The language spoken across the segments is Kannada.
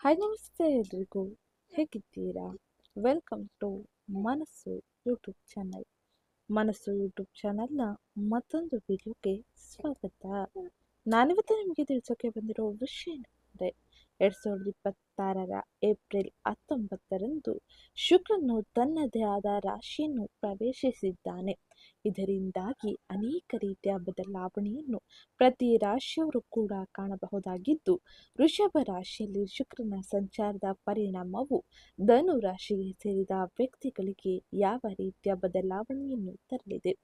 ಹಾಯ್ ನಮಸ್ತೆ ಎಲ್ರಿಗೂ, ಹೇಗಿದ್ದೀರಾ? ವೆಲ್ಕಮ್ ಟು ಮನಸ್ಸು ಯೂಟ್ಯೂಬ್ ಚಾನಲ್. ಮನಸ್ಸು ಯೂಟ್ಯೂಬ್ ಚಾನಲ್ನ ಮತ್ತೊಂದು ವಿಡಿಯೋಗೆ ಸ್ವಾಗತ. ನಾನಿವತ್ತು ನಿಮಗೆ ತಿಳಿಸೋಕೆ ಬಂದಿರೋ ವಿಷಯ ಏನಂದರೆ 2026ರ ಏಪ್ರಿಲ್ 19ರಂದು ಶುಕ್ರನು ತನ್ನದೇ ಆದ ರಾಶಿಯನ್ನು ಪ್ರವೇಶಿಸಿದ್ದಾನೆ. ಇದರಿಂದಾಗಿ ಅನೇಕ ರೀತಿಯ ಬದಲಾವಣೆಯನ್ನು ಪ್ರತಿ ರಾಶಿಯವರು ಕೂಡ ಕಾಣಬಹುದಾಗಿದ್ದು, ವೃಷಭ ರಾಶಿಯಲ್ಲಿ ಶುಕ್ರನ ಸಂಚಾರದ ಪರಿಣಾಮವು ಧನು ರಾಶಿಗೆ ಸೇರಿದ ವ್ಯಕ್ತಿಗಳಿಗೆ ಯಾವ ರೀತಿಯ ಬದಲಾವಣೆಯನ್ನು ತರಲಿದೆ?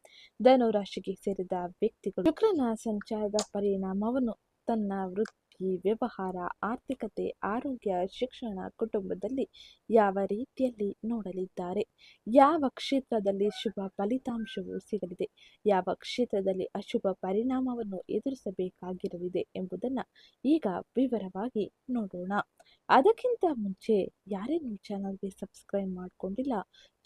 ಧನು ರಾಶಿಗೆ ಸೇರಿದ ವ್ಯಕ್ತಿಗಳು ಶುಕ್ರನ ಸಂಚಾರದ ಪರಿಣಾಮವನ್ನು ತನ್ನ ವೃತ್ತಿ, ವ್ಯವಹಾರ, ಆರ್ಥಿಕತೆ, ಆರೋಗ್ಯ, ಶಿಕ್ಷಣ, ಕುಟುಂಬದಲ್ಲಿ ಯಾವ ರೀತಿಯಲ್ಲಿ ನೋಡಲಿದ್ದಾರೆ? ಯಾವ ಕ್ಷೇತ್ರದಲ್ಲಿ ಶುಭ ಫಲಿತಾಂಶವು ಸಿಗಲಿದೆ? ಯಾವ ಕ್ಷೇತ್ರದಲ್ಲಿ ಅಶುಭ ಪರಿಣಾಮವನ್ನು ಎದುರಿಸಬೇಕಾಗಿರಲಿದೆ ಎಂಬುದನ್ನು ಈಗ ವಿವರವಾಗಿ ನೋಡೋಣ. ಅದಕ್ಕಿಂತ ಮುಂಚೆ ಯಾರೇನು ಚಾನಲ್ಗೆ ಸಬ್ಸ್ಕ್ರೈಬ್ ಮಾಡ್ಕೊಂಡಿಲ್ಲ,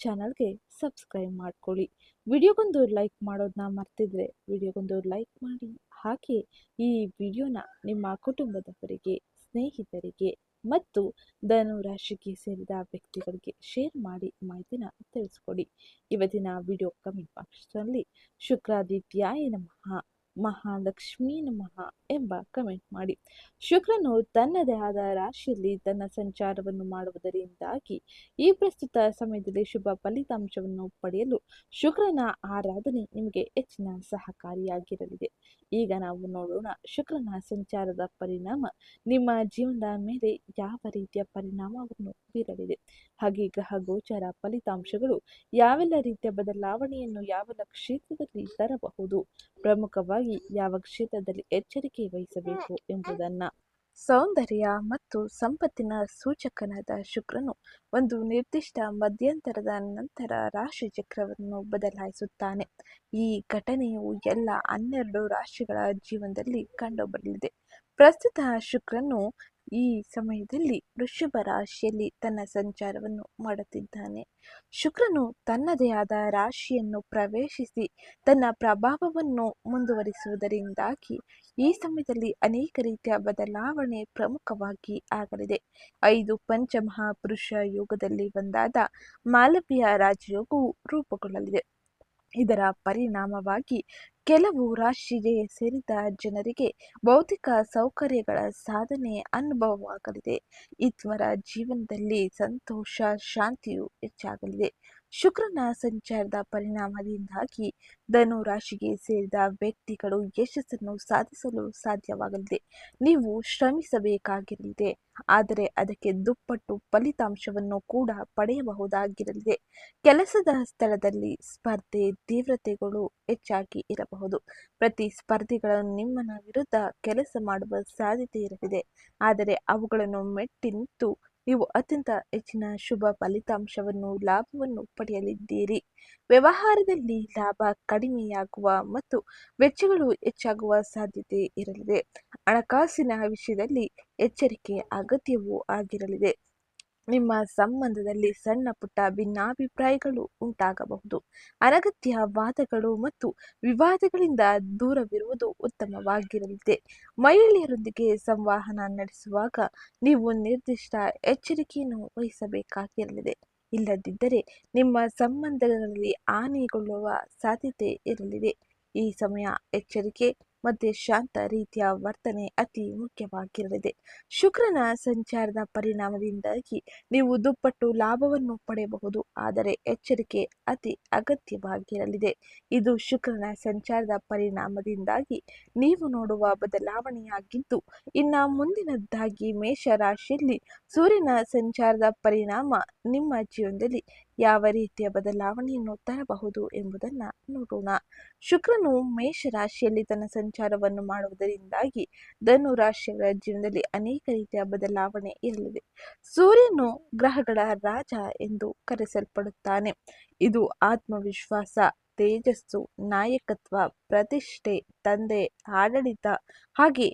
ಚಾನಲ್ಗೆ ಸಬ್ಸ್ಕ್ರೈಬ್ ಮಾಡ್ಕೊಳ್ಳಿ. ವಿಡಿಯೋಗೊಂದು ಲೈಕ್ ಮಾಡೋದನ್ನ ಮರ್ತಿದ್ರೆ ವಿಡಿಯೋಗೊಂದು ಲೈಕ್ ಮಾಡಿ. ಹಾಗೆ ಈ ವಿಡಿಯೋನ ನಿಮ್ಮ ಕುಟುಂಬದವರಿಗೆ, ಸ್ನೇಹಿತರಿಗೆ ಮತ್ತು ಧನು ರಾಶಿಗೆ ಸೇರಿದ ವ್ಯಕ್ತಿಗಳಿಗೆ ಶೇರ್ ಮಾಡಿ ಮಾಹಿತಿನ ತಿಳಿಸ್ಕೊಡಿ. ಇವತ್ತಿನ ವಿಡಿಯೋ ಕಮೆಂಟ್ ಬಾಕ್ಸ್ನಲ್ಲಿ ಶುಕ್ರಾದಿತ್ಯಾಯ ನಮಃ, ಮಹಾಲಕ್ಷ್ಮೀ ನಮಃ ಎಂಬ ಕಮೆಂಟ್ ಮಾಡಿ. ಶುಕ್ರನು ತನ್ನದೇ ಆದ ರಾಶಿಯಲ್ಲಿ ತನ್ನ ಸಂಚಾರವನ್ನು ಮಾಡುವುದರಿಂದಾಗಿ ಈ ಪ್ರಸ್ತುತ ಸಮಯದಲ್ಲಿ ಶುಭ ಫಲಿತಾಂಶವನ್ನು ಪಡೆಯಲು ಶುಕ್ರನ ಆರಾಧನೆ ನಿಮಗೆ ಹೆಚ್ಚಿನ ಸಹಕಾರಿಯಾಗಿರಲಿದೆ. ಈಗ ನಾವು ನೋಡೋಣ, ಶುಕ್ರನ ಸಂಚಾರದ ಪರಿಣಾಮ ನಿಮ್ಮ ಜೀವನದ ಮೇಲೆ ಯಾವ ರೀತಿಯ ಪರಿಣಾಮವನ್ನು ಬೀರಲಿದೆ, ಹಾಗೆ ಗ್ರಹ ಗೋಚರ ಫಲಿತಾಂಶಗಳು ಯಾವೆಲ್ಲ ರೀತಿಯ ಬದಲಾವಣೆಯನ್ನು ಯಾವೆಲ್ಲ ಕ್ಷೇತ್ರದಲ್ಲಿ ತರಬಹುದು, ಪ್ರಮುಖವಾಗಿ ಯಾವ ಕ್ಷೇತ್ರದಲ್ಲಿ ಎಚ್ಚರಿಕೆ ವಹಿಸಬೇಕು ಎಂಬುದನ್ನ. ಸೌಂದರ್ಯ ಮತ್ತು ಸಂಪತ್ತಿನ ಸೂಚಕನಾದ ಶುಕ್ರನು ಒಂದು ನಿರ್ದಿಷ್ಟ ಮಧ್ಯಂತರದ ನಂತರ ರಾಶಿ ಚಕ್ರವನ್ನು ಬದಲಾಯಿಸುತ್ತಾನೆ. ಈ ಘಟನೆಯು ಎಲ್ಲ 12 ರಾಶಿಗಳ ಜೀವನದಲ್ಲಿ ಕಂಡುಬರಲಿದೆ. ಪ್ರಸ್ತುತ ಶುಕ್ರನು ಈ ಸಮಯದಲ್ಲಿ ವೃಷಭ ರಾಶಿಯಲ್ಲಿ ತನ್ನ ಸಂಚಾರವನ್ನು ಮಾಡುತ್ತಿದ್ದಾನೆ. ಶುಕ್ರನು ತನ್ನದೇ ಆದ ರಾಶಿಯನ್ನು ಪ್ರವೇಶಿಸಿ ತನ್ನ ಪ್ರಭಾವವನ್ನು ಮುಂದುವರಿಸುವುದರಿಂದಾಗಿ ಈ ಸಮಯದಲ್ಲಿ ಅನೇಕ ರೀತಿಯ ಬದಲಾವಣೆ ಪ್ರಮುಖವಾಗಿ ಆಗಲಿದೆ. 5 ಪಂಚಮಹಾಪುರುಷ ಯೋಗದಲ್ಲಿ ಒಂದಾದ ಮಾಲವ್ಯ ರಾಜಯೋಗವು ರೂಪುಗೊಳ್ಳಲಿದೆ. ಇದರ ಪರಿಣಾಮವಾಗಿ ಕೆಲವು ರಾಶಿಗೆ ಸೇರಿದ ಜನರಿಗೆ ಭೌತಿಕ ಸೌಕರ್ಯಗಳ ಸಾಧನೆ ಅನುಭವವಾಗಲಿದೆ. ಇವರ ಜೀವನದಲ್ಲಿ ಸಂತೋಷ, ಶಾಂತಿಯು ಹೆಚ್ಚಾಗಲಿದೆ. ಶುಕ್ರನ ಸಂಚಾರದ ಪರಿಣಾಮದಿಂದಾಗಿ ಧನು ರಾಶಿಗೆ ಸೇರಿದ ವ್ಯಕ್ತಿಗಳು ಯಶಸ್ಸನ್ನು ಸಾಧಿಸಲು ಸಾಧ್ಯವಾಗಲಿದೆ. ನೀವು ಶ್ರಮಿಸಬೇಕಾಗಿರಲಿದೆ, ಆದರೆ ಅದಕ್ಕೆ ದುಪ್ಪಟ್ಟು ಫಲಿತಾಂಶವನ್ನು ಕೂಡ ಪಡೆಯಬಹುದಾಗಿರಲಿದೆ. ಕೆಲಸದ ಸ್ಥಳದಲ್ಲಿ ಸ್ಪರ್ಧೆ ತೀವ್ರತೆಗಳು ಹೆಚ್ಚಾಗಿ ಇರಬಹುದು. ಪ್ರತಿಸ್ಪರ್ಧಿಗಳು ನಿಮ್ಮನ ವಿರುದ್ಧ ಕೆಲಸ ಮಾಡುವ ಸಾಧ್ಯತೆ ಇರಲಿದೆ, ಆದರೆ ಅವುಗಳನ್ನು ಮೆಟ್ಟಿ ನಿಂತು ನೀವು ಅತ್ಯಂತ ಹೆಚ್ಚಿನ ಶುಭ ಫಲಿತಾಂಶವನ್ನು, ಲಾಭವನ್ನು ಪಡೆಯಲಿದ್ದೀರಿ. ವ್ಯವಹಾರದಲ್ಲಿ ಲಾಭ ಕಡಿಮೆಯಾಗುವ ಮತ್ತು ವೆಚ್ಚಗಳು ಹೆಚ್ಚಾಗುವ ಸಾಧ್ಯತೆ ಇರಲಿದೆ. ಹಣಕಾಸಿನ ವಿಷಯದಲ್ಲಿ ಎಚ್ಚರಿಕೆ ಅಗತ್ಯವೂ ಆಗಿರಲಿದೆ. ನಿಮ್ಮ ಸಂಬಂಧದಲ್ಲಿ ಸಣ್ಣ ಪುಟ್ಟ ಭಿನ್ನಾಭಿಪ್ರಾಯಗಳು ಉಂಟಾಗಬಹುದು. ಅನಗತ್ಯ ವಾದಗಳು ಮತ್ತು ವಿವಾದಗಳಿಂದ ದೂರವಿರುವುದು ಉತ್ತಮವಾಗಿರಲಿದೆ. ಮಹಿಳೆಯರೊಂದಿಗೆ ಸಂವಹನ ನಡೆಸುವಾಗ ನೀವು ನಿರ್ದಿಷ್ಟ ಎಚ್ಚರಿಕೆಯನ್ನು ವಹಿಸಬೇಕಾಗಿರಲಿದೆ. ಇಲ್ಲದಿದ್ದರೆ ನಿಮ್ಮ ಸಂಬಂಧಗಳಲ್ಲಿ ಹಾನಿಗೊಳ್ಳುವ ಸಾಧ್ಯತೆ ಇರಲಿದೆ. ಈ ಸಮಯ ಎಚ್ಚರಿಕೆ ಮತ್ತು ಶಾಂತ ರೀತಿಯ ವರ್ತನೆ ಅತಿ ಮುಖ್ಯವಾಗಿರಲಿದೆ. ಶುಕ್ರನ ಸಂಚಾರದ ಪರಿಣಾಮದಿಂದಾಗಿ ನೀವು ದುಪ್ಪಟ್ಟು ಲಾಭವನ್ನು ಪಡೆಯಬಹುದು, ಆದರೆ ಎಚ್ಚರಿಕೆ ಅತಿ ಅಗತ್ಯವಾಗಿರಲಿದೆ. ಇದು ಶುಕ್ರನ ಸಂಚಾರದ ಪರಿಣಾಮದಿಂದಾಗಿ ನೀವು ನೋಡುವ ಬದಲಾವಣೆಯಾಗಿದ್ದು, ಇನ್ನು ಮುಂದಿನದ್ದಾಗಿ ಮೇಷ ರಾಶಿಯಲ್ಲಿ ಸೂರ್ಯನ ಸಂಚಾರದ ಪರಿಣಾಮ ನಿಮ್ಮ ಜೀವನದಲ್ಲಿ ಯಾವ ರೀತಿಯ ಬದಲಾವಣೆಯನ್ನು ತರಬಹುದು ಎಂಬುದನ್ನು ನೋಡೋಣ. ಶುಕ್ರನು ಮೇಷ ರಾಶಿಯಲ್ಲಿ ತನ್ನ ಸಂಚಾರವನ್ನು ಮಾಡುವುದರಿಂದಾಗಿ ಧನು ರಾಶಿಯವರ ಜೀವನದಲ್ಲಿ ಅನೇಕ ರೀತಿಯ ಬದಲಾವಣೆ ಇರಲಿದೆ. ಸೂರ್ಯನು ಗ್ರಹಗಳ ರಾಜ ಎಂದು ಕರೆಸಲ್ಪಡುತ್ತಾನೆ. ಇದು ಆತ್ಮವಿಶ್ವಾಸ, ತೇಜಸ್ಸು, ನಾಯಕತ್ವ, ಪ್ರತಿಷ್ಠೆ, ತಂದೆ, ಆಡಳಿತ ಹಾಗೆ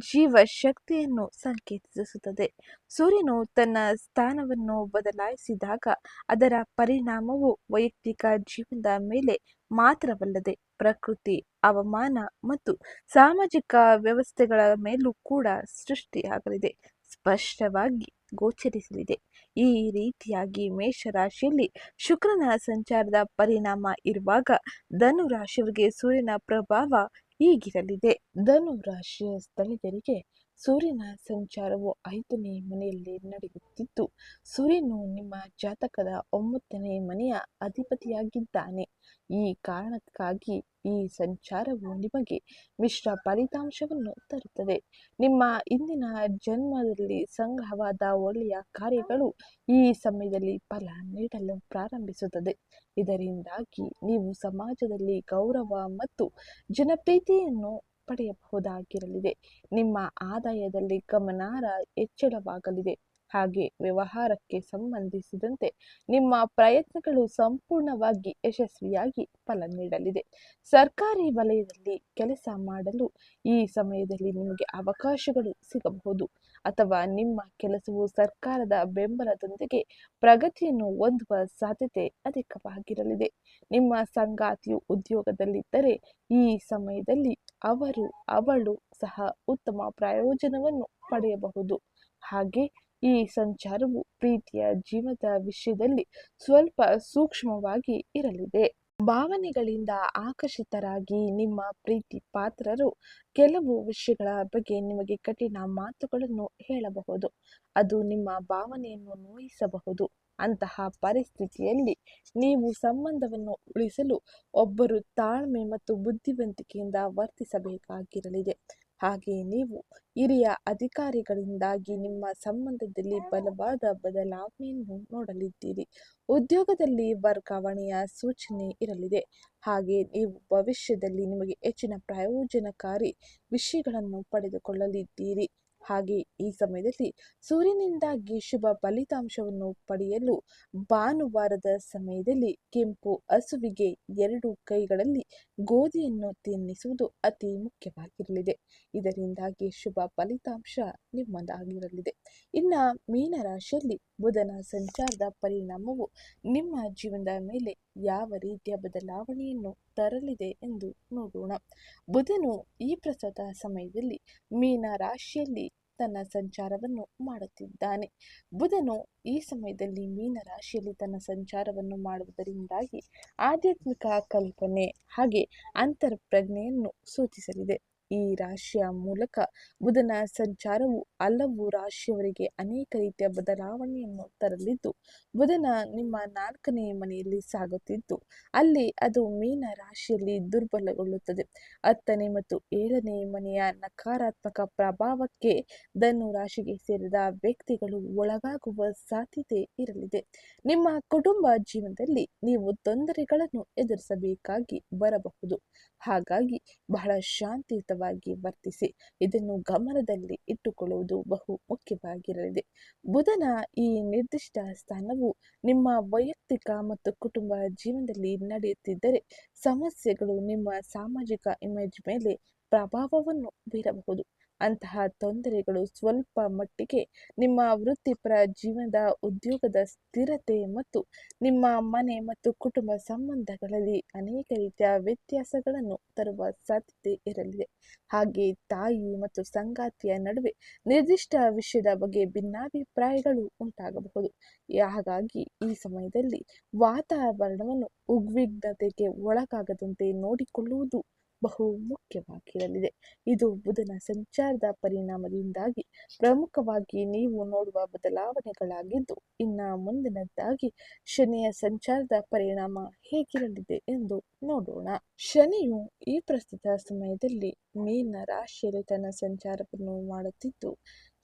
ಜೀವಶಕ್ತಿಯನ್ನು ಸಂಕೇತಿಸುತ್ತದೆ. ಸೂರ್ಯನು ತನ್ನ ಸ್ಥಾನವನ್ನು ಬದಲಾಯಿಸಿದಾಗ ಅದರ ಪರಿಣಾಮವು ವೈಯಕ್ತಿಕ ಜೀವನದ ಮೇಲೆ ಮಾತ್ರವಲ್ಲದೆ ಪ್ರಕೃತಿ, ಹವಾಮಾನ ಮತ್ತು ಸಾಮಾಜಿಕ ವ್ಯವಸ್ಥೆಗಳ ಮೇಲೂ ಕೂಡ ಸೃಷ್ಟಿಯಾಗಲಿದೆ. ಸ್ಪಷ್ಟವಾಗಿ ಗೋಚರಿಸಲಿದೆ. ಈ ರೀತಿಯಾಗಿ ಮೇಷರಾಶಿಯಲ್ಲಿ ಶುಕ್ರನ ಸಂಚಾರದ ಪರಿಣಾಮ ಇರುವಾಗ ಧನು ರಾಶಿಯವರಿಗೆ ಸೂರ್ಯನ ಪ್ರಭಾವ ಹೀಗಿರಲಿದೆ. ಧನು ರಾಶಿಯ ಸ್ಥಳೀಯರಿಗೆ ಸೂರ್ಯನ ಸಂಚಾರವು 5ನೇ ಮನೆಯಲ್ಲಿ ನಡೆಯುತ್ತಿದ್ದು, ಸೂರ್ಯನು ನಿಮ್ಮ ಜಾತಕದ 9ನೇ ಮನೆಯ ಅಧಿಪತಿಯಾಗಿದ್ದಾನೆ. ಈ ಕಾರಣಕ್ಕಾಗಿ ಈ ಸಂಚಾರವು ನಿಮಗೆ ಮಿಶ್ರ ಫಲಿತಾಂಶವನ್ನು ತರುತ್ತದೆ. ನಿಮ್ಮ ಇಂದಿನ ಜನ್ಮದಲ್ಲಿ ಸಂಗ್ರಹವಾದ ಒಳ್ಳೆಯ ಕಾರ್ಯಗಳು ಈ ಸಮಯದಲ್ಲಿ ಫಲ ನೀಡಲು ಪ್ರಾರಂಭಿಸುತ್ತದೆ. ಇದರಿಂದಾಗಿ ನೀವು ಸಮಾಜದಲ್ಲಿ ಗೌರವ ಮತ್ತು ಜನಪ್ರಿಯತೆಯನ್ನು ಪಡೆಯಬಹುದಾಗಿರಲಿದೆ. ನಿಮ್ಮ ಆದಾಯದಲ್ಲಿ ಗಮನಾರ್ಹ ಹೆಚ್ಚಳವಾಗಲಿದೆ. ಹಾಗೆ ವ್ಯವಹಾರಕ್ಕೆ ಸಂಬಂಧಿಸಿದಂತೆ ನಿಮ್ಮ ಪ್ರಯತ್ನಗಳು ಸಂಪೂರ್ಣವಾಗಿ ಯಶಸ್ವಿಯಾಗಿ ಫಲ ನೀಡಲಿದೆ. ಸರ್ಕಾರಿ ವಲಯದಲ್ಲಿ ಕೆಲಸ ಮಾಡಲು ಈ ಸಮಯದಲ್ಲಿ ನಿಮಗೆ ಅವಕಾಶಗಳು ಸಿಗಬಹುದು, ಅಥವಾ ನಿಮ್ಮ ಕೆಲಸವು ಸರ್ಕಾರದ ಬೆಂಬಲದೊಂದಿಗೆ ಪ್ರಗತಿಯನ್ನು ಹೊಂದುವ ಸಾಧ್ಯತೆ ಅಧಿಕವಾಗಿರಲಿದೆ. ನಿಮ್ಮ ಸಂಗಾತಿಯು ಉದ್ಯೋಗದಲ್ಲಿದ್ದರೆ ಈ ಸಮಯದಲ್ಲಿ ಅವಳು ಸಹ ಉತ್ತಮ ಪ್ರಯೋಜನವನ್ನು ಪಡೆಯಬಹುದು. ಹಾಗೆ ಈ ಸಂಚಾರವು ಪ್ರೀತಿಯ ಜೀವನದ ವಿಷಯದಲ್ಲಿ ಸ್ವಲ್ಪ ಸೂಕ್ಷ್ಮವಾಗಿ ಇರಲಿದೆ. ಭಾವನೆಗಳಿಂದ ಆಕರ್ಷಿತರಾಗಿ ನಿಮ್ಮ ಪ್ರೀತಿ ಪಾತ್ರರು ಕೆಲವು ವಿಷಯಗಳ ಬಗ್ಗೆ ನಿಮಗೆ ಕಠಿಣ ಮಾತುಗಳನ್ನು ಹೇಳಬಹುದು. ಅದು ನಿಮ್ಮ ಭಾವನೆಯನ್ನು ನೋಯಿಸಬಹುದು. ಅಂತಹ ಪರಿಸ್ಥಿತಿಯಲ್ಲಿ ನೀವು ಸಂಬಂಧವನ್ನು ಉಳಿಸಲು ಒಬ್ಬರು ತಾಳ್ಮೆ ಮತ್ತು ಬುದ್ಧಿವಂತಿಕೆಯಿಂದ ವರ್ತಿಸಬೇಕಾಗಿರಲಿದೆ. ಹಾಗೆ ನೀವು ಹಿರಿಯ ಅಧಿಕಾರಿಗಳಿಂದಾಗಿ ನಿಮ್ಮ ಸಂಬಂಧದಲ್ಲಿ ಬಲವಾದ ಬದಲಾವಣೆಯನ್ನು ನೋಡಲಿದ್ದೀರಿ. ಉದ್ಯೋಗದಲ್ಲಿ ವರ್ಗಾವಣೆಯ ಸೂಚನೆ ಇರಲಿದೆ. ಹಾಗೆ ನೀವು ಭವಿಷ್ಯದಲ್ಲಿ ನಿಮಗೆ ಹೆಚ್ಚಿನ ಪ್ರಯೋಜನಕಾರಿ ವಿಷಯಗಳನ್ನು ಪಡೆದುಕೊಳ್ಳಲಿದ್ದೀರಿ. ಹಾಗೆ ಈ ಸಮಯದಲ್ಲಿ ಸೂರ್ಯನಿಂದಾಗಿ ಶುಭ ಫಲಿತಾಂಶವನ್ನು ಪಡೆಯಲು ಭಾನುವಾರದ ಸಮಯದಲ್ಲಿ ಕೆಂಪು ಹಸುವಿಗೆ 2 ಕೈಗಳಲ್ಲಿ ಗೋಧಿಯನ್ನು ತಿನ್ನಿಸುವುದು ಅತಿ ಮುಖ್ಯವಾಗಿರಲಿದೆ. ಇದರಿಂದಾಗಿ ಶುಭ ಫಲಿತಾಂಶ ನಿಮ್ಮದಾಗಿರಲಿದೆ. ಇನ್ನು ಮೀನರಾಶಿಯಲ್ಲಿ ಬುಧನ ಸಂಚಾರದ ಪರಿಣಾಮವು ನಿಮ್ಮ ಜೀವನದ ಮೇಲೆ ಯಾವ ರೀತಿಯ ಬದಲಾವಣೆಯನ್ನು ತರಲಿದೆ ಎಂದು ನೋಡೋಣ. ಬುಧನು ಈ ಪ್ರಸ್ತುತ ಸಮಯದಲ್ಲಿ ಮೀನ ರಾಶಿಯಲ್ಲಿ ತನ್ನ ಸಂಚಾರವನ್ನು ಮಾಡುತ್ತಿದ್ದಾನೆ. ಬುಧನು ಈ ಸಮಯದಲ್ಲಿ ಮೀನ ರಾಶಿಯಲ್ಲಿ ತನ್ನ ಸಂಚಾರವನ್ನು ಮಾಡುವುದರಿಂದಾಗಿ ಆಧ್ಯಾತ್ಮಿಕ ಕಲ್ಪನೆ ಹಾಗೆ ಅಂತರ್ಪ್ರಜ್ಞೆಯನ್ನು ಸೂಚಿಸಲಿದೆ. ಈ ರಾಶಿಯ ಮೂಲಕ ಬುಧನ ಸಂಚಾರವು ಹಲವು ರಾಶಿಯವರಿಗೆ ಅನೇಕ ರೀತಿಯ ಬದಲಾವಣೆಯನ್ನು ತರಲಿದ್ದು, ಬುಧನ ನಿಮ್ಮ 4ನೇ ಮನೆಯಲ್ಲಿ ಸಾಗುತ್ತಿದ್ದು, ಅಲ್ಲಿ ಅದು ಮೀನ ರಾಶಿಯಲ್ಲಿ ದುರ್ಬಲಗೊಳ್ಳುತ್ತದೆ. 10ನೇ ಮತ್ತು 7ನೇ ಮನೆಯ ನಕಾರಾತ್ಮಕ ಪ್ರಭಾವಕ್ಕೆ ಧನು ರಾಶಿಗೆ ಸೇರಿದ ವ್ಯಕ್ತಿಗಳು ಒಳಗಾಗುವ ಸಾಧ್ಯತೆ ಇರಲಿದೆ. ನಿಮ್ಮ ಕುಟುಂಬ ಜೀವನದಲ್ಲಿ ನೀವು ತೊಂದರೆಗಳನ್ನು ಎದುರಿಸಬೇಕಾಗಿ ಬರಬಹುದು. ಹಾಗಾಗಿ ಬಹಳ ಶಾಂತಿಯುತವಾಗಿ ವರ್ತಿಸಿ. ಇದನ್ನು ಗಮನದಲ್ಲಿ ಇಟ್ಟುಕೊಳ್ಳುವುದು ಬಹು ಮುಖ್ಯವಾಗಿರಲಿದೆ. ಬುಧನ ಈ ನಿರ್ದಿಷ್ಟ ಸ್ಥಾನವು ನಿಮ್ಮ ವೈಯಕ್ತಿಕ ಮತ್ತು ಕುಟುಂಬ ಜೀವನದಲ್ಲಿ ನಡೆಯುತ್ತಿದ್ದರೆ ಸಮಸ್ಯೆಗಳು ನಿಮ್ಮ ಸಾಮಾಜಿಕ ಇಮೇಜ್ ಮೇಲೆ ಪ್ರಭಾವವನ್ನು ಬೀರಬಹುದು. ಅಂತಹ ತೊಂದರೆಗಳು ಸ್ವಲ್ಪ ಮಟ್ಟಿಗೆ ನಿಮ್ಮ ವೃತ್ತಿಪರ ಜೀವನದ ಉದ್ಯೋಗದ ಸ್ಥಿರತೆ ಮತ್ತು ನಿಮ್ಮ ಮನೆ ಮತ್ತು ಕುಟುಂಬ ಸಂಬಂಧಗಳಲ್ಲಿ ಅನೇಕ ರೀತಿಯ ವ್ಯತ್ಯಾಸಗಳನ್ನು ತರುವ ಸಾಧ್ಯತೆ ಇರಲಿದೆ. ಹಾಗೆ ತಾಯಿ ಮತ್ತು ಸಂಗಾತಿಯ ನಡುವೆ ನಿರ್ದಿಷ್ಟ ವಿಷಯದ ಬಗ್ಗೆ ಭಿನ್ನಾಭಿಪ್ರಾಯಗಳು ಉಂಟಾಗಬಹುದು. ಹಾಗಾಗಿ ಈ ಸಮಯದಲ್ಲಿ ವಾತಾವರಣವನ್ನು ಉದ್ವಿಗ್ನತೆಗೆ ಒಳಗಾಗದಂತೆ ನೋಡಿಕೊಳ್ಳುವುದು ಬಹು ಮುಖ್ಯವಾಗಿರಲಿದೆ. ಇದು ಬುಧನ ಸಂಚಾರದ ಪರಿಣಾಮದಿಂದಾಗಿ ಪ್ರಮುಖವಾಗಿ ನೀವು ನೋಡುವ ಬದಲಾವಣೆಗಳಾಗಿದ್ದು, ಇನ್ನು ಮುಂದಿನದಾಗಿ ಶನಿಯ ಸಂಚಾರದ ಪರಿಣಾಮ ಹೇಗಿರಲಿದೆ ಎಂದು ನೋಡೋಣ. ಶನಿಯು ಈ ಪ್ರಸ್ತುತ ಸಮಯದಲ್ಲಿ ಮೀನ ರಾಶಿಯಲ್ಲಿ ತನ್ನ ಸಂಚಾರವನ್ನು ಮಾಡುತ್ತಿದ್ದು,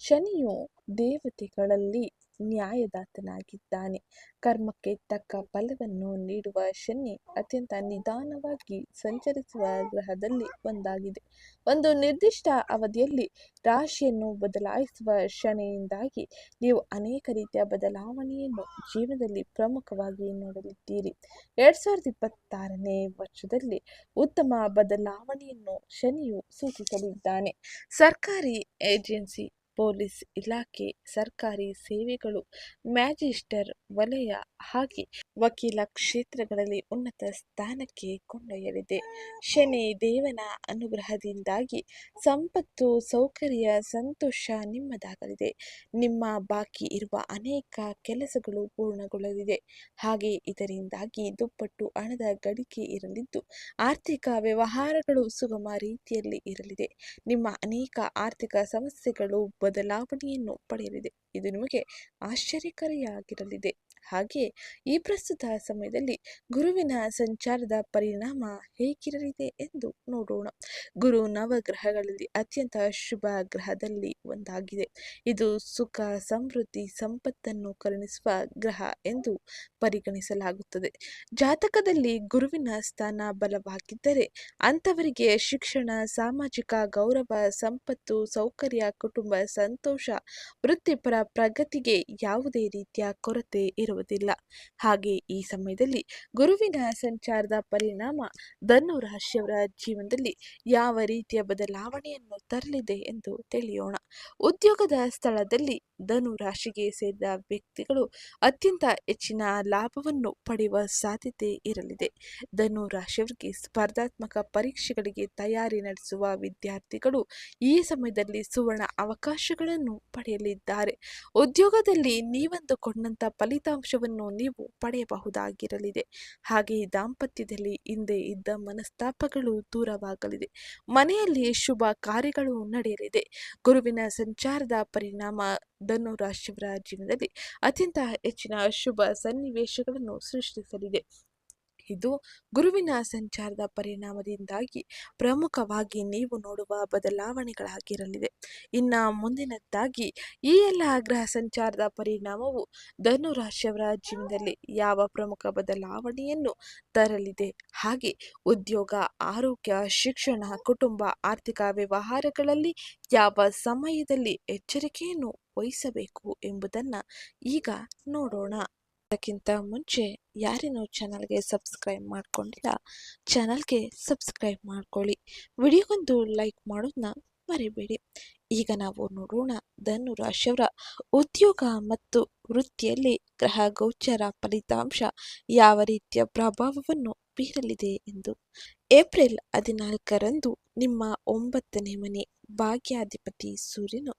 ಶನಿಯು ದೇವತೆಗಳಲ್ಲಿ ನ್ಯಾಯದಾತನಾಗಿದ್ದಾನೆ. ಕರ್ಮಕ್ಕೆ ತಕ್ಕ ಫಲವನ್ನು ನೀಡುವ ಶನಿ ಅತ್ಯಂತ ನಿಧಾನವಾಗಿ ಸಂಚರಿಸುವ ಗ್ರಹದಲ್ಲಿ ಒಂದಾಗಿದೆ. ಒಂದು ನಿರ್ದಿಷ್ಟ ಅವಧಿಯಲ್ಲಿ ರಾಶಿಯನ್ನು ಬದಲಾಯಿಸುವ ಶನಿಯಿಂದಾಗಿ ನೀವು ಅನೇಕ ರೀತಿಯ ಬದಲಾವಣೆಯನ್ನು ಜೀವನದಲ್ಲಿ ಪ್ರಮುಖವಾಗಿ ನೋಡಲಿದ್ದೀರಿ. 2026ನೇ ವರ್ಷದಲ್ಲಿ ಉತ್ತಮ ಬದಲಾವಣೆಯನ್ನು ಶನಿಯು ಸೂಚಿಸಲಿದ್ದಾನೆ. ಸರ್ಕಾರಿ ಏಜೆನ್ಸಿ ಪೊಲೀಸ್ ಇಲಾಖೆ, ಸರ್ಕಾರಿ ಸೇವೆಗಳು, ಮ್ಯಾಜಿಸ್ಟರ್ ವಲಯ ಹಾಗೆ ವಕೀಲ ಕ್ಷೇತ್ರಗಳಲ್ಲಿ ಉನ್ನತ ಸ್ಥಾನಕ್ಕೆ ಕೊಂಡೊಯ್ಯಲಿದೆ. ಶನಿ ದೇವನ ಅನುಗ್ರಹದಿಂದಾಗಿ ಸಂಪತ್ತು, ಸೌಕರ್ಯ, ಸಂತೋಷ ನಿಮ್ಮದಾಗಲಿದೆ. ನಿಮ್ಮ ಬಾಕಿ ಇರುವ ಅನೇಕ ಕೆಲಸಗಳು ಪೂರ್ಣಗೊಳ್ಳಲಿದೆ. ಹಾಗೆ ಇದರಿಂದಾಗಿ ದುಪ್ಪಟ್ಟು ಹಣದ ಗಳಿಕೆ ಇರಲಿದ್ದು, ಆರ್ಥಿಕ ವ್ಯವಹಾರಗಳು ಸುಗಮ ರೀತಿಯಲ್ಲಿ ಇರಲಿದೆ. ನಿಮ್ಮ ಅನೇಕ ಆರ್ಥಿಕ ಸಮಸ್ಯೆಗಳು ಬದಲಾವಣೆಯನ್ನು ಪಡೆಯಲಿದೆ. ಇದು ನಿಮಗೆ ಆಶ್ಚರ್ಯಕಾರಿಯಾಗಿರಲಿದೆ. ಹಾಗೆ ಈ ಪ್ರಸ್ತುತ ಸಮಯದಲ್ಲಿ ಗುರುವಿನ ಸಂಚಾರದ ಪರಿಣಾಮ ಹೇಗಿರಲಿದೆ ಎಂದು ನೋಡೋಣ. ಗುರು ನವಗ್ರಹಗಳಲ್ಲಿ ಅತ್ಯಂತ ಶುಭ ಗ್ರಹದಲ್ಲಿ ಒಂದಾಗಿದೆ. ಇದು ಸುಖ, ಸಮೃದ್ಧಿ, ಸಂಪತ್ತನ್ನು ಕರುಣಿಸುವ ಗ್ರಹ ಎಂದು ಪರಿಗಣಿಸಲಾಗುತ್ತದೆ. ಜಾತಕದಲ್ಲಿ ಗುರುವಿನ ಸ್ಥಾನ ಬಲವಾಗಿದ್ದರೆ ಅಂಥವರಿಗೆ ಶಿಕ್ಷಣ, ಸಾಮಾಜಿಕ ಗೌರವ, ಸಂಪತ್ತು, ಸೌಕರ್ಯ, ಕುಟುಂಬ ಸಂತೋಷ, ವೃತ್ತಿಪರ ಪ್ರಗತಿಗೆ ಯಾವುದೇ ರೀತಿಯ ಕೊರತೆ ಇರುವುದಿಲ್ಲ. ಹಾಗೆ ಈ ಸಮಯದಲ್ಲಿ ಗುರುವಿನ ಸಂಚಾರದ ಪರಿಣಾಮ ಧನು ರಾಶಿಯವರ ಜೀವನದಲ್ಲಿ ಯಾವ ರೀತಿಯ ಬದಲಾವಣೆಯನ್ನು ತರಲಿದೆ ಎಂದು ತಿಳಿಯೋಣ. ಉದ್ಯೋಗದ ಸ್ಥಳದಲ್ಲಿ ಧನು ರಾಶಿಗೆ ಸೇರಿದ ವ್ಯಕ್ತಿಗಳು ಅತ್ಯಂತ ಹೆಚ್ಚಿನ ಲಾಭವನ್ನು ಪಡೆಯುವ ಸಾಧ್ಯತೆ ಇರಲಿದೆ. ಧನು ರಾಶಿಯವರಿಗೆ ಸ್ಪರ್ಧಾತ್ಮಕ ಪರೀಕ್ಷೆಗಳಿಗೆ ತಯಾರಿ ನಡೆಸುವ ವಿದ್ಯಾರ್ಥಿಗಳು ಈ ಸಮಯದಲ್ಲಿ ಸುವರ್ಣ ಅವಕಾಶಗಳನ್ನು ಪಡೆಯಲಿದ್ದಾರೆ. ಉದ್ಯೋಗದಲ್ಲಿ ನೀವಂದುಕೊಂಡಂತ ಫಲಿತಾಂಶವನ್ನು ನೀವು ಪಡೆಯಬಹುದಾಗಿರಲಿದೆ. ಹಾಗೆ ದಾಂಪತ್ಯದಲ್ಲಿ ಹಿಂದೆ ಇದ್ದ ಮನಸ್ತಾಪಗಳು ದೂರವಾಗಲಿದೆ. ಮನೆಯಲ್ಲಿ ಶುಭ ಕಾರ್ಯಗಳು ನಡೆಯಲಿದೆ. ಗುರುವಿನ ಸಂಚಾರದ ಪರಿಣಾಮ ಧನು ರಾಶಿಯವರ ಜೀವನದಲ್ಲಿ ಅತ್ಯಂತ ಹೆಚ್ಚಿನ ಶುಭ ಸನ್ನಿವೇಶಗಳನ್ನು ಸೃಷ್ಟಿಸಲಿದೆ. ಇದು ಗುರುವಿನ ಸಂಚಾರದ ಪರಿಣಾಮದಿಂದಾಗಿ ಪ್ರಮುಖವಾಗಿ ನೀವು ನೋಡುವ ಬದಲಾವಣೆಗಳಾಗಿರಲಿದೆ. ಇನ್ನು ಮುಂದಿನದ್ದಾಗಿ ಈ ಎಲ್ಲ ಗ್ರಹ ಸಂಚಾರದ ಪರಿಣಾಮವು ಧನು ರಾಶಿಯವರ ಜೀವನದಲ್ಲಿ ಯಾವ ಪ್ರಮುಖ ಬದಲಾವಣೆಯನ್ನು ತರಲಿದೆ, ಹಾಗೆ ಉದ್ಯೋಗ, ಆರೋಗ್ಯ, ಶಿಕ್ಷಣ, ಕುಟುಂಬ, ಆರ್ಥಿಕ ವ್ಯವಹಾರಗಳಲ್ಲಿ ಯಾವ ಸಮಯದಲ್ಲಿ ಎಚ್ಚರಿಕೆಯನ್ನು ವಹಿಸಬೇಕು ಎಂಬುದನ್ನು ಈಗ ನೋಡೋಣ. ಅದಕ್ಕಿಂತ ಮುಂಚೆ ಯಾರೇನೋ ಚಾನಲ್ಗೆ ಸಬ್ಸ್ಕ್ರೈಬ್ ಮಾಡ್ಕೊಂಡಿಲ್ಲ, ಚಾನಲ್ಗೆ ಸಬ್ಸ್ಕ್ರೈಬ್ ಮಾಡ್ಕೊಳ್ಳಿ. ವಿಡಿಯೋಗೊಂದು ಲೈಕ್ ಮಾಡೋದನ್ನ ಮರಿಬೇಡಿ. ಈಗ ನಾವು ನೋಡೋಣ ಧನು ರಾಶಿಯವರ ಉದ್ಯೋಗ ಮತ್ತು ವೃತ್ತಿಯಲ್ಲಿ ಗ್ರಹ ಗೋಚರ ಫಲಿತಾಂಶ ಯಾವ ರೀತಿಯ ಪ್ರಭಾವವನ್ನು ಬೀರಲಿದೆ ಎಂದು. ಏಪ್ರಿಲ್ 14ರಂದು ನಿಮ್ಮ 9ನೇ ಮನೆ ಭಾಗ್ಯಾಧಿಪತಿ ಸೂರ್ಯನು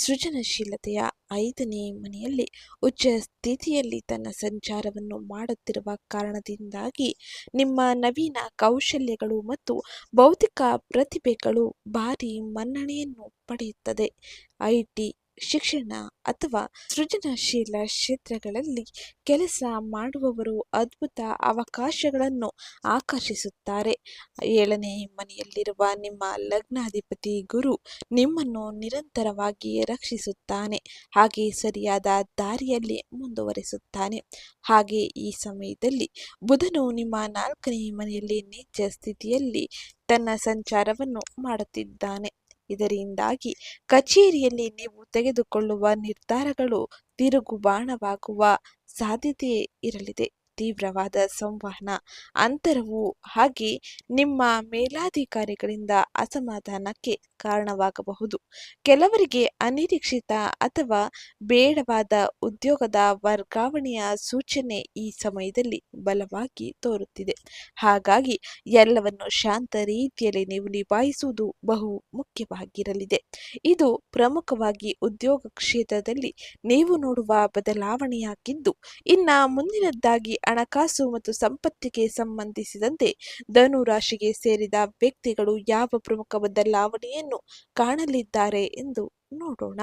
ಸೃಜನಶೀಲತೆಯ 5ನೇ ಮನೆಯಲ್ಲಿ ಉಚ್ಚ ಸ್ಥಿತಿಯಲ್ಲಿ ತನ್ನ ಸಂಚಾರವನ್ನು ಮಾಡುತ್ತಿರುವ ಕಾರಣದಿಂದಾಗಿ ನಿಮ್ಮ ನವೀನ ಕೌಶಲ್ಯಗಳು ಮತ್ತು ಬೌದ್ಧಿಕ ಪ್ರತಿಭೆಗಳು ಭಾರಿ ಮನ್ನಣೆಯನ್ನು ಪಡೆಯುತ್ತದೆ. ಐಟಿ, ಶಿಕ್ಷಣ ಅಥವಾ ಸೃಜನಶೀಲ ಕ್ಷೇತ್ರಗಳಲ್ಲಿ ಕೆಲಸ ಮಾಡುವವರು ಅದ್ಭುತ ಅವಕಾಶಗಳನ್ನು ಆಕರ್ಷಿಸುತ್ತಾರೆ. 7ನೇ ಮನೆಯಲ್ಲಿರುವ ನಿಮ್ಮ ಲಗ್ನಾಧಿಪತಿ ಗುರು ನಿಮ್ಮನ್ನು ನಿರಂತರವಾಗಿ ರಕ್ಷಿಸುತ್ತಾನೆ, ಹಾಗೆ ಸರಿಯಾದ ದಾರಿಯಲ್ಲಿ ಮುಂದುವರಿಸುತ್ತಾನೆ. ಹಾಗೆ ಈ ಸಮಯದಲ್ಲಿ ಬುಧನು ನಿಮ್ಮ 4ನೇ ಮನೆಯಲ್ಲಿ ನೀಚ ಸ್ಥಿತಿಯಲ್ಲಿ ತನ್ನ ಸಂಚಾರವನ್ನು ಮಾಡುತ್ತಿದ್ದಾನೆ. ಇದರಿಂದಾಗಿ ಕಚೇರಿಯಲ್ಲಿ ನೀವು ತೆಗೆದುಕೊಳ್ಳುವ ನಿರ್ಧಾರಗಳು ತಿರುಗುಬಾಣವಾಗುವ ಸಾಧ್ಯತೆ ಇರಲಿದೆ. ತೀವ್ರವಾದ ಸಂವಹನ ಅಂತರವು ಹಾಗೆ ನಿಮ್ಮ ಮೇಲಾಧಿಕಾರಿಗಳಿಂದ ಅಸಮಾಧಾನಕ್ಕೆ ಕಾರಣವಾಗಬಹುದು. ಕೆಲವರಿಗೆ ಅನಿರೀಕ್ಷಿತ ಅಥವಾ ಬೇಡವಾದ ಉದ್ಯೋಗದ ವರ್ಗಾವಣೆಯ ಸೂಚನೆ ಈ ಸಮಯದಲ್ಲಿ ಬಲವಾಗಿ ತೋರುತ್ತಿದೆ. ಹಾಗಾಗಿ ಎಲ್ಲವನ್ನು ಶಾಂತ ರೀತಿಯಲ್ಲಿ ನೀವು ನಿಭಾಯಿಸುವುದು ಬಹು ಮುಖ್ಯವಾಗಿರಲಿದೆ. ಇದು ಪ್ರಮುಖವಾಗಿ ಉದ್ಯೋಗ ಕ್ಷೇತ್ರದಲ್ಲಿ ನೀವು ನೋಡುವ ಬದಲಾವಣೆಯಾಗಿದ್ದು, ಇನ್ನು ಮುಂದಿನದ್ದಾಗಿ ಹಣಕಾಸು ಮತ್ತು ಸಂಪತ್ತಿಗೆ ಸಂಬಂಧಿಸಿದಂತೆ ಧನು ರಾಶಿಗೆ ಸೇರಿದ ವ್ಯಕ್ತಿಗಳು ಯಾವ ಪ್ರಮುಖ ಬದಲಾವಣೆಯನ್ನು ಕಾಣಲಿದ್ದಾರೆ ಎಂದು ನೋಡೋಣ.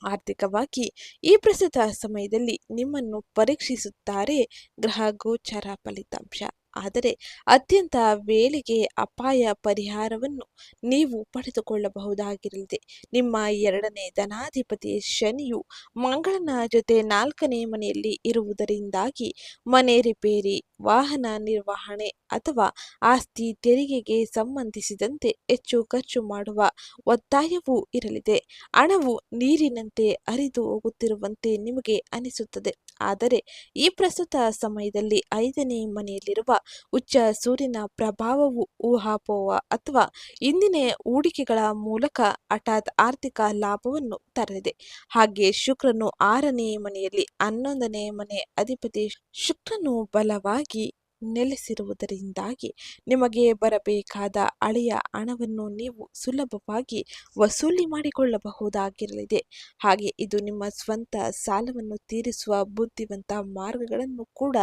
ಆರ್ಥಿಕವಾಗಿ ಈ ಪ್ರಸ್ತುತ ಸಮಯದಲ್ಲಿ ನಿಮ್ಮನ್ನು ಪರೀಕ್ಷಿಸುತ್ತಾರೆ ಗ್ರಹ ಗೋಚರ ಫಲಿತಾಂಶ. ಆದರೆ ಅತ್ಯಂತ ವೇಳೆಗೆ ಅಪಾಯ ಪರಿಹಾರವನ್ನು ನೀವು ಪಡೆದುಕೊಳ್ಳಬಹುದಾಗಿರಲಿದೆ. ನಿಮ್ಮ 2ನೇ ಧನಾಧಿಪತಿ ಶನಿಯು ಮಂಗಳನ ಜೊತೆ 4ನೇ ಮನೆಯಲ್ಲಿ ಇರುವುದರಿಂದಾಗಿ ಮನೆ ರಿಪೇರಿ, ವಾಹನ ನಿರ್ವಹಣೆ ಅಥವಾ ಆಸ್ತಿ ತೆರಿಗೆಗೆ ಸಂಬಂಧಿಸಿದಂತೆ ಹೆಚ್ಚು ಖರ್ಚು ಮಾಡುವ ಒತ್ತಾಯವೂ ಇರಲಿದೆ. ಹಣವು ನೀರಿನಂತೆ ಹರಿದು ಹೋಗುತ್ತಿರುವಂತೆ ನಿಮಗೆ ಅನಿಸುತ್ತದೆ. ಆದರೆ ಈ ಪ್ರಸ್ತುತ ಸಮಯದಲ್ಲಿ 5ನೇ ಮನೆಯಲ್ಲಿರುವ ಉಚ್ಚ ಸೂರ್ಯನ ಪ್ರಭಾವವು ಊಹಾಪೋಹ ಅಥವಾ ಇಂದಿನ ಹೂಡಿಕೆಗಳ ಮೂಲಕ ಹಠಾತ್ ಆರ್ಥಿಕ ಲಾಭವನ್ನು ತರಲಿದೆ. ಹಾಗೆ ಶುಕ್ರನು 6ನೇ ಮನೆಯಲ್ಲಿ 11ನೇ ಮನೆ ಅಧಿಪತಿ ಶುಕ್ರನು ಬಲವಾಗಿ ನೆಲೆಸಿರುವುದರಿಂದಾಗಿ ನಿಮಗೆ ಬರಬೇಕಾದ ಹಳೆಯ ಹಣವನ್ನು ನೀವು ಸುಲಭವಾಗಿ ವಸೂಲಿ ಮಾಡಿಕೊಳ್ಳಬಹುದಾಗಿರಲಿದೆ. ಹಾಗೆ ಇದು ನಿಮ್ಮ ಸ್ವಂತ ಸಾಲವನ್ನು ತೀರಿಸುವ ಬುದ್ಧಿವಂತ ಮಾರ್ಗಗಳನ್ನು ಕೂಡ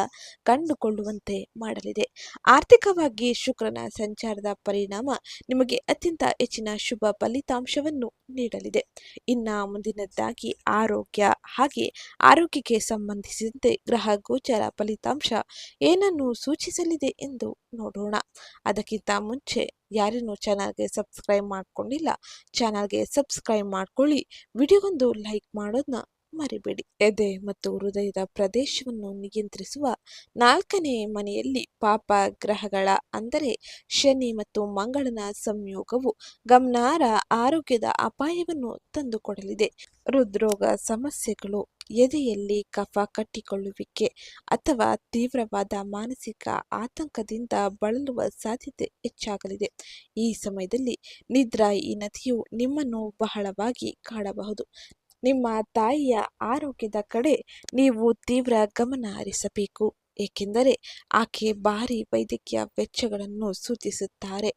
ಕಂಡುಕೊಳ್ಳುವಂತೆ ಮಾಡಲಿದೆ. ಆರ್ಥಿಕವಾಗಿ ಶುಕ್ರನ ಸಂಚಾರದ ಪರಿಣಾಮ ನಿಮಗೆ ಅತ್ಯಂತ ಹೆಚ್ಚಿನ ಶುಭ ಫಲಿತಾಂಶವನ್ನು ನೀಡಲಿದೆ. ಮುಂದಿನದ್ದಾಗಿ ಆರೋಗ್ಯಕ್ಕೆ ಸಂಬಂಧಿಸಿದಂತೆ ಗ್ರಹ ಗೋಚರ ಫಲಿತಾಂಶ ಏನನ್ನು ಸೂಚಿಸಲಿದೆ ಎಂದು ನೋಡೋಣ. ಅದಕ್ಕಿಂತ ಮುಂಚೆ ಯಾರೇನು ಚಾನಲ್ಗೆ ಸಬ್ಸ್ಕ್ರೈಬ್ ಮಾಡ್ಕೊಂಡಿಲ್ಲ, ಚಾನಲ್ಗೆ ಸಬ್ಸ್ಕ್ರೈಬ್ ಮಾಡ್ಕೊಳ್ಳಿ. ವಿಡಿಯೋಗೊಂದು ಲೈಕ್ ಮಾಡೋದನ್ನ ಮರಿಬೇಡಿ. ಎದೆ ಮತ್ತು ಹೃದಯದ ಪ್ರದೇಶವನ್ನು ನಿಯಂತ್ರಿಸುವ 4ನೇ ಮನೆಯಲ್ಲಿ ಪಾಪ ಗ್ರಹಗಳ ಅಂದರೆ ಶನಿ ಮತ್ತು ಮಂಗಳನ ಸಂಯೋಗವು ಗಮನಾರ್ಹ ಆರೋಗ್ಯದ ಅಪಾಯವನ್ನು ತಂದುಕೊಡಲಿದೆ. ಹೃದ್ರೋಗ ಸಮಸ್ಯೆಗಳು, ಎದೆಯಲ್ಲಿ ಕಫ ಕಟ್ಟಿಕೊಳ್ಳುವಿಕೆ ಅಥವಾ ತೀವ್ರವಾದ ಮಾನಸಿಕ ಆತಂಕದಿಂದ ಬಳಲುವ ಸಾಧ್ಯತೆ ಹೆಚ್ಚಾಗಲಿದೆ. ಈ ಸಮಯದಲ್ಲಿ ನಿದ್ರಾಹೀನತೆಯು ನಿಮ್ಮನ್ನು ಬಹಳವಾಗಿ ಕಾಡಬಹುದು. ನಿಮ್ಮ ತಾಯಿಯ ಆರೋಗ್ಯದ ಕಡೆ ನೀವು ತೀವ್ರ ಗಮನ ಹರಿಸಬೇಕು, ಏಕೆಂದರೆ ಆಕೆ ಭಾರಿ ವೈದ್ಯಕೀಯ ವೆಚ್ಚಗಳನ್ನು ಸೂಚಿಸುತ್ತಾರೆ.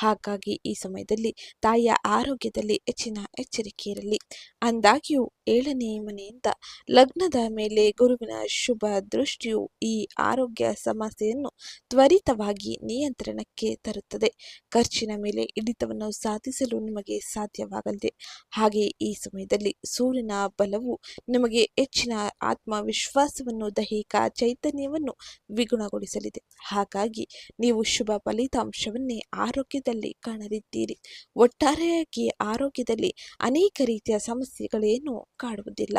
ಹಾಗಾಗಿ ಈ ಸಮಯದಲ್ಲಿ ತಾಯಿಯ ಆರೋಗ್ಯದಲ್ಲಿ ಹೆಚ್ಚಿನ ಎಚ್ಚರಿಕೆ ಇರಲಿ. ಅಂದಾಗ್ಯೂ 7ನೇ ಮನೆಯಿಂದ ಲಗ್ನದ ಮೇಲೆ ಗುರುವಿನ ಶುಭ ದೃಷ್ಟಿಯು ಈ ಆರೋಗ್ಯ ಸಮಸ್ಯೆಯನ್ನು ತ್ವರಿತವಾಗಿ ನಿಯಂತ್ರಣಕ್ಕೆ ತರುತ್ತದೆ. ಖರ್ಚಿನ ಮೇಲೆ ಹಿಡಿತವನ್ನು ಸಾಧಿಸಲು ನಿಮಗೆ ಸಾಧ್ಯವಾಗಲಿದೆ. ಹಾಗೆ ಈ ಸಮಯದಲ್ಲಿ ಸೂರ್ಯನ ಬಲವು ನಿಮಗೆ ಹೆಚ್ಚಿನ ಆತ್ಮವಿಶ್ವಾಸವನ್ನು, ದೈಹಿಕ ಚೈತನ್ಯವನ್ನು ದ್ವಿಗುಣಗೊಳಿಸಲಿದೆ. ಹಾಗಾಗಿ ನೀವು ಶುಭ ಫಲಿತಾಂಶವನ್ನೇ ಆರೋಗ್ಯದಲ್ಲಿ ಕಾಣಲಿದ್ದೀರಿ. ಒಟ್ಟಾರೆಯಾಗಿ ಆರೋಗ್ಯದಲ್ಲಿ ಅನೇಕ ರೀತಿಯ ಸಮಸ್ಯೆಗಳೇನು ಕಾಡುವುದಿಲ್ಲ.